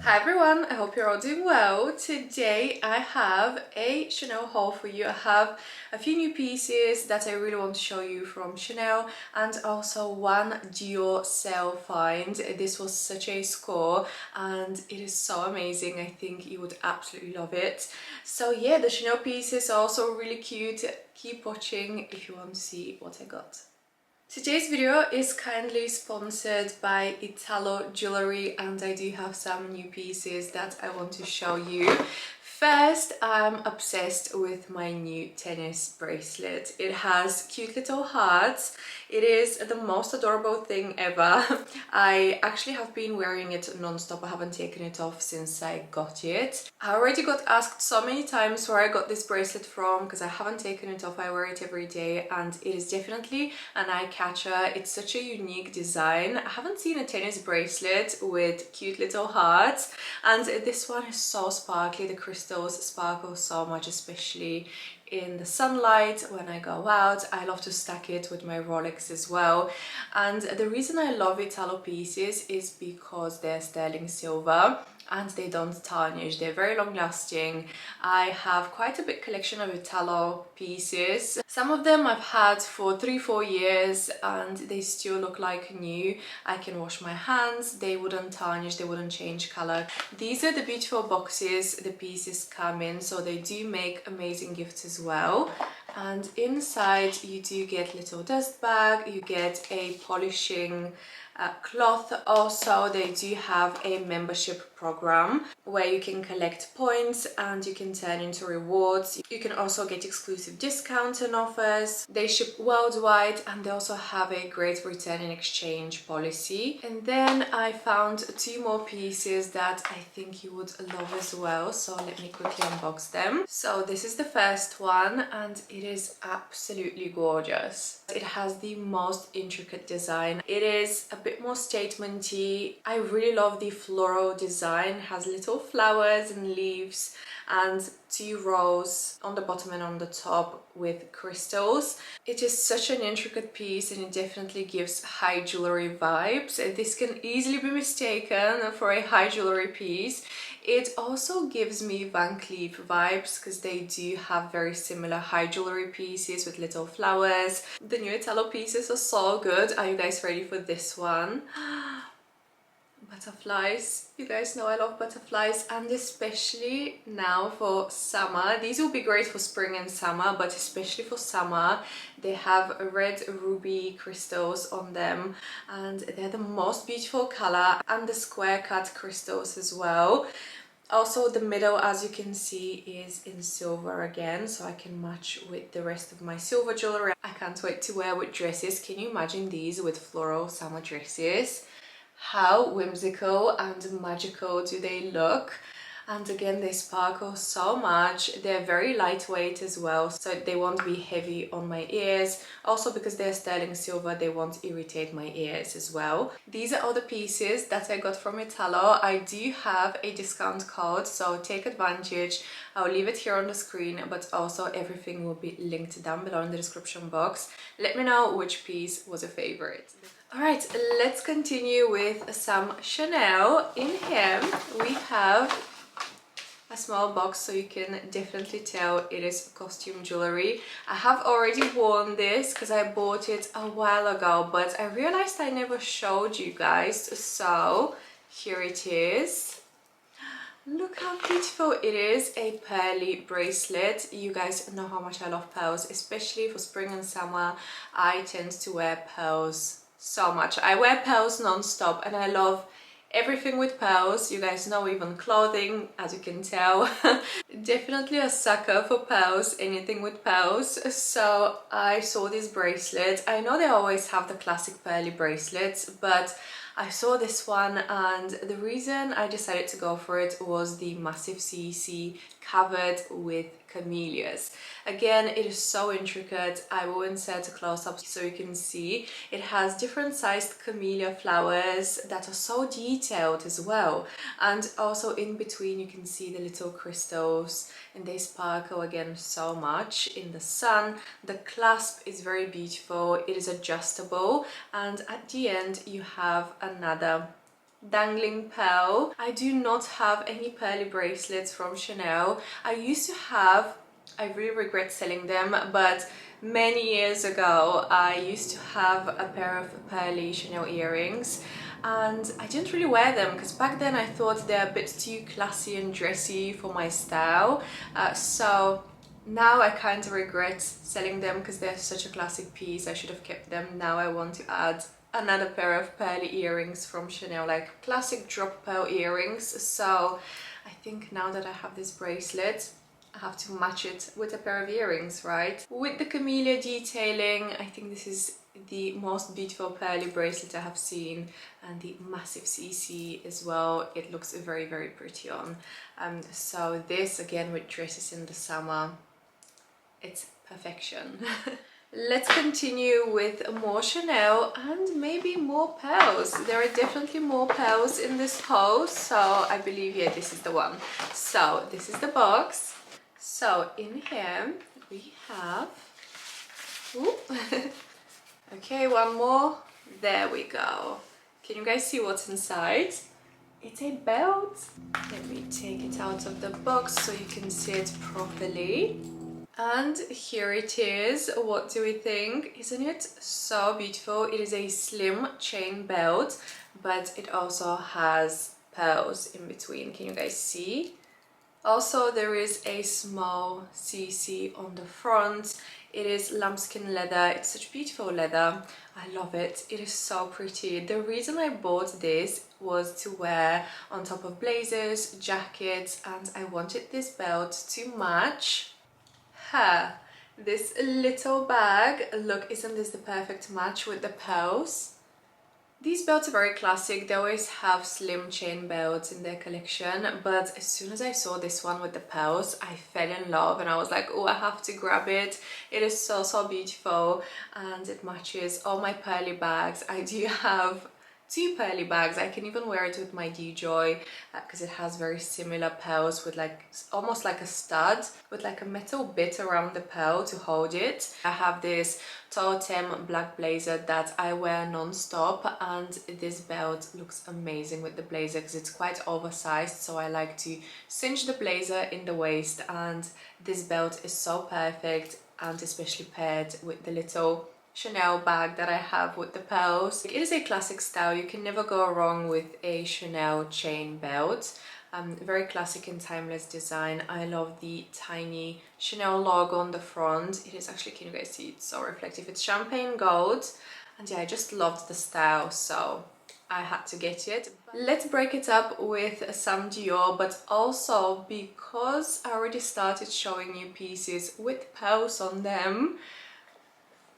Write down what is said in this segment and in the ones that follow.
Hi everyone, I hope you're all doing well. Today I have a Chanel haul for you. I have a few new pieces that I really want to show you from Chanel and also one Dior sale find. This was such a score and it is so amazing. I think you would absolutely love it. So yeah, the Chanel pieces are also really cute. Keep watching if you want to see what I got. Today's video is kindly sponsored by Italo jewelry and I do have some new pieces that I want to show you. First, I'm obsessed with my new tennis bracelet. It has cute little hearts. It is the most adorable thing ever. I actually have been wearing it non-stop. I haven't taken it off since I got it. I already got asked so many times where I got this bracelet from because I haven't taken it off. I wear it every day and it is definitely an eye catcher. It's such a unique design. I haven't seen a tennis bracelet with cute little hearts, and this one is so sparkly. The crystals sparkle so much, especially in the sunlight when I go out. I love to stack it with my Rolex as well. And the reason I love Italo pieces is because they're sterling silver and they don't tarnish. They're very long lasting. I have quite a big collection of Italo pieces. Some of them I've had for 3-4 years and they still look like new. I can wash my hands, they wouldn't tarnish, they wouldn't change color. These are the beautiful boxes the pieces come in, so they do make amazing gifts as well. And inside you do get little dust bag, you get a polishing cloth. Also, they do have a membership program where you can collect points and you can turn into rewards. You can also get exclusive discounts and offers. They ship worldwide and they also have a great return and exchange policy. And then I found 2 more pieces that I think you would love as well, so let me quickly unbox them. So this is the first one and it is absolutely gorgeous. It has the most intricate design. It is a bit more statement-y. I really love the floral design. It has little flowers and leaves and 2 rows on the bottom and on the top with crystals. It is such an intricate piece and it definitely gives high jewelry vibes. This can easily be mistaken for a high jewelry piece. It also gives me Van Cleef vibes because they do have very similar high jewelry pieces with little flowers. The new Italo pieces are so good. Are you guys ready for this one? Butterflies. You guys know I love butterflies, and especially now for summer. These will be great for spring and summer, but especially for summer. They have red ruby crystals on them and they're the most beautiful color, and the square cut crystals as well. Also, the middle, as you can see, is in silver again, so I can match with the rest of my silver jewelry. I can't wait to wear with dresses. Can you imagine these with floral summer dresses? How whimsical and magical do they look? And again, they sparkle so much. They're very lightweight as well, so they won't be heavy on my ears. Also, because they're sterling silver, they won't irritate my ears as well. These are all the pieces that I got from Italo. I do have a discount code, so take advantage. I'll leave it here on the screen, but also everything will be linked down below in the description box. Let me know which piece was a favorite. Alright, let's continue with some Chanel. In here we have a small box, so you can definitely tell it is costume jewelry. I have already worn this because I bought it a while ago, but I realized I never showed you guys, so here it is. Look how beautiful it is. A pearly bracelet. You guys know how much I love pearls, especially for spring and summer. I tend to wear pearls so much. I wear pearls non-stop and I love everything with pearls. You guys know, even clothing, as you can tell. Definitely a sucker for pearls, anything with pearls. So I saw this bracelet. I know they always have the classic pearly bracelets, but I saw this one and the reason I decided to go for it was the massive CEC covered with camellias. Again, it is so intricate. I will insert a close-up so you can see. It has different sized camellia flowers that are so detailed as well, and also in between you can see the little crystals and they sparkle again so much in the sun. The clasp is very beautiful. It is adjustable, and at the end you have another dangling pearl. I do not have any pearly bracelets from Chanel. I used to have, I really regret selling them, but many years ago I used to have a pair of pearly Chanel earrings, and I didn't really wear them because back then I thought they're a bit too classy and dressy for my style. So now I kind of regret selling them because they're such a classic piece. I should have kept them. Now I want to add another pair of pearly earrings from Chanel, like classic drop pearl earrings. So I think now that I have this bracelet, I have to match it with a pair of earrings, right? With the camellia detailing, I think this is the most beautiful pearly bracelet I have seen, and the massive CC as well. It looks very, very pretty on. So this, again, with dresses in the summer, it's perfection. Let's continue with more Chanel and maybe more pearls. There are definitely more pearls in this haul, so I believe, yeah, this is the one. So this is the box. So in here we have, ooh, okay, one more. There we go. Can you guys see what's inside? It's a belt. Let me take it out of the box so you can see it properly. And here it is. What do we think? Isn't it so beautiful? It is a slim chain belt, but it also has pearls in between. Can you guys see? Also, there is a small CC on the front. It is lambskin leather. It's such beautiful leather. I love it. It is so pretty. The reason I bought this was to wear on top of blazers, jackets, and I wanted this belt to match this little bag. Look, isn't this the perfect match with the pearls? These belts are very classic. They always have slim chain belts in their collection, but as soon as I saw this one with the pearls, I fell in love and I was like, oh, I have to grab it. It is so, so beautiful, and it matches all my pearly bags. I do have 2 pearly bags. I can even wear it with my DJoy because it has very similar pearls with like almost like a stud with like a metal bit around the pearl to hold it. I have this totem black blazer that I wear non-stop, and this belt looks amazing with the blazer because it's quite oversized, so I like to cinch the blazer in the waist, and this belt is so perfect, and especially paired with the little Chanel bag that I have with the pearls. It is a classic style. You can never go wrong with a Chanel chain belt. Very classic and timeless design. I love the tiny Chanel logo on the front. It is actually, can you guys see, it's so reflective. It's champagne gold, and yeah, I just loved the style, so I had to get it. Let's break it up with some Dior, but also because I already started showing you pieces with pearls on them,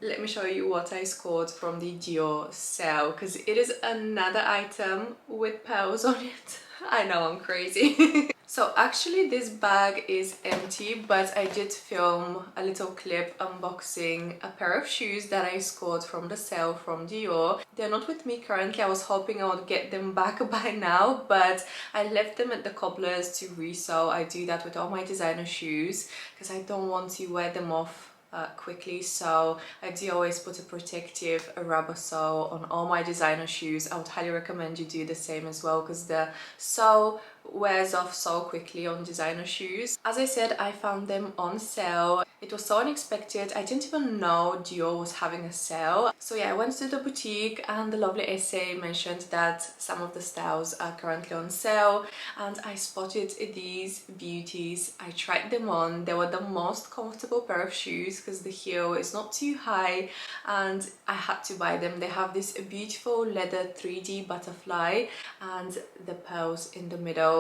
let me show you what I scored from the Dior sale, because it is another item with pearls on it. I know, I'm crazy. So actually this bag is empty, but I did film a little clip unboxing a pair of shoes that I scored from the sale from Dior. They're not with me currently. I was hoping I would get them back by now, but I left them at the cobblers to resell. I do that with all my designer shoes because I don't want to wear them off quickly, so I do always put a protective rubber sole on all my designer shoes. I would highly recommend you do the same as well because the sole wears off so quickly on designer shoes. As I said, I found them on sale. It was so unexpected. I didn't even know Dior was having a sale. So yeah, I went to the boutique and the lovely essay mentioned that some of the styles are currently on sale, and I spotted these beauties. I tried them on. They were the most comfortable pair of shoes because the heel is not too high, and I had to buy them. They have this beautiful leather 3D butterfly and the pearls in the middle.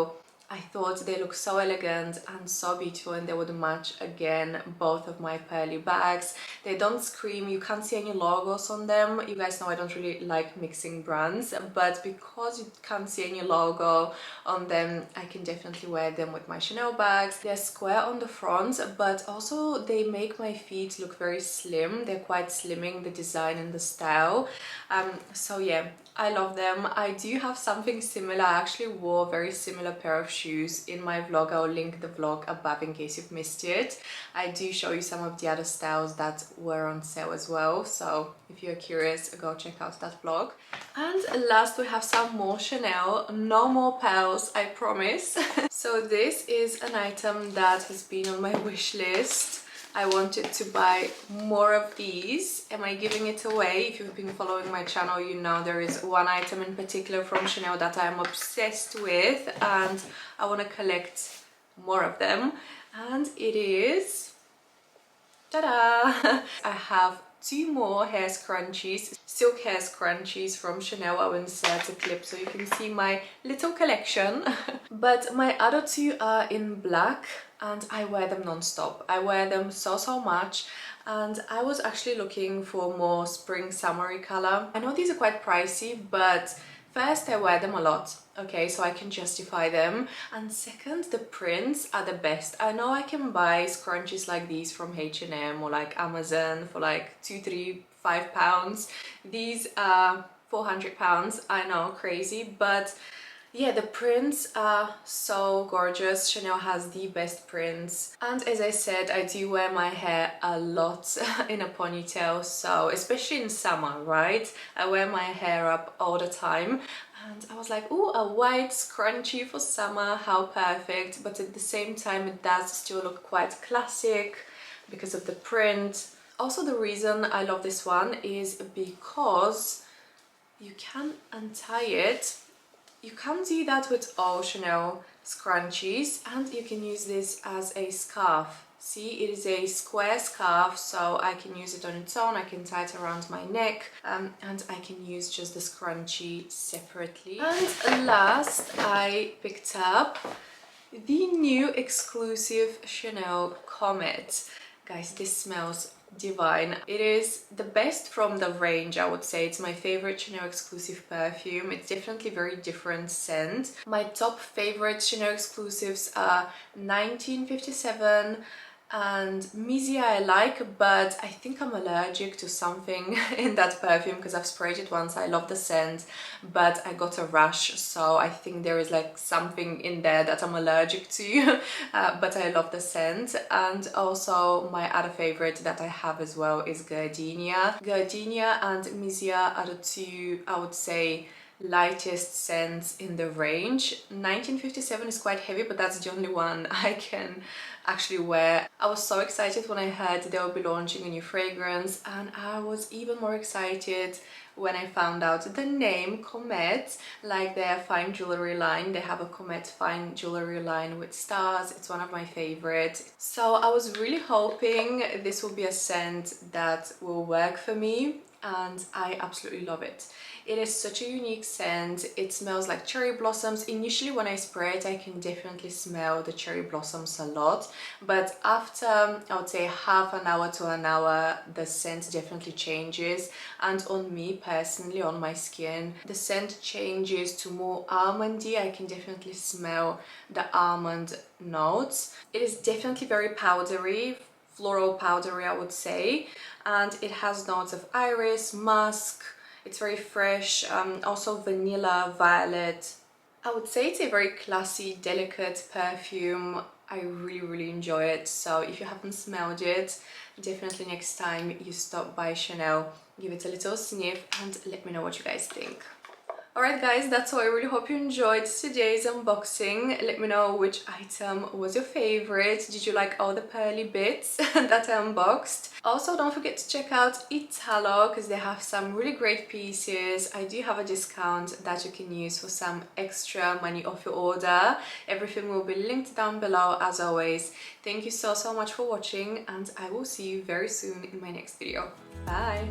I thought they look so elegant and so beautiful, and they would match again both of my pearly bags. They don't scream, you can't see any logos on them. You guys know I don't really like mixing brands, but because you can't see any logo on them, I can definitely wear them with my Chanel bags. They're square on the front, but also they make my feet look very slim. They're quite slimming, the design and the style. So yeah, I love them. I do have something similar. I actually wore a very similar pair of shoes shoes in my vlog. I'll link the vlog above in case you've missed it. I do show you some of the other styles that were on sale as well, so if you're curious, go check out that vlog. And last we have some more Chanel. No more pearls, I promise. So this is an item that has been on my wish list. I wanted to buy more of these. Am I giving it away? If you've been following my channel, you know there is one item in particular from Chanel that I'm obsessed with and I want to collect more of them. And it is... ta-da! I have 2 more hair scrunchies, silk hair scrunchies from Chanel. I will insert a clip so you can see my little collection. But my other 2 are in black and I wear them non-stop. I wear them so much, and I was actually looking for more spring summery color. I know these are quite pricey, but first, I wear them a lot, okay, so I can justify them. And second, the prints are the best. I know I can buy scrunchies like these from H&M or like Amazon for like 2, 3, 5 pounds. These are 400 pounds, I know, crazy, but yeah, the prints are so gorgeous. Chanel has the best prints. And as I said, I do wear my hair a lot in a ponytail, so especially in summer, right? I wear my hair up all the time. And I was like, oh, a white scrunchie for summer, how perfect. But at the same time, it does still look quite classic because of the print. Also, the reason I love this one is because you can untie it. You can do that with all Chanel scrunchies, and you can use this as a scarf. See, it is a square scarf, so I can use it on its own, I can tie it around my neck, and I can use just the scrunchie separately. And last, I picked up the new exclusive Chanel Comet. Guys, this smells divine. It is the best from the range, I would say. It's my favorite Chanel exclusive perfume. It's definitely very different scent. My top favorite Chanel exclusives are 1957 and Mizia I like, but I think I'm allergic to something in that perfume because I've sprayed it once. I love the scent, but I got a rash, so I think there is like something in there that I'm allergic to. But I love the scent. And also my other favorite that I have as well is Gardenia. Gardenia and Mizia are the 2, I would say, lightest scents in the range. 1957 is quite heavy, but that's the only one I can actually wear. I was so excited when I heard they will be launching a new fragrance, and I was even more excited when I found out the name Comet, like their fine jewelry line. They have a Comet fine jewelry line with stars. It's one of my favorites. So I was really hoping this will be a scent that will work for me, and I absolutely love it. It is such a unique scent. It smells like cherry blossoms. Initially when I spray it, I can definitely smell the cherry blossoms a lot, but after, I would say, half an hour to an hour, the scent definitely changes. And on me personally, on my skin, the scent changes to more almondy. I can definitely smell the almond notes. It is definitely very powdery, floral powdery, I would say, and it has notes of iris, musk. It's very fresh, also vanilla, violet. I would say it's a very classy, delicate perfume. I really enjoy it. So if you haven't smelled it, definitely next time you stop by Chanel, give it a little sniff and let me know what you guys think. Alright guys, that's all. I really hope you enjoyed today's unboxing. Let me know which item was your favorite. Did you like all the pearly bits that I unboxed? Also, don't forget to check out Italo because they have some really great pieces. I do have a discount that you can use for some extra money off your order. Everything will be linked down below as always. Thank you so much for watching, and I will see you very soon in my next video. Bye!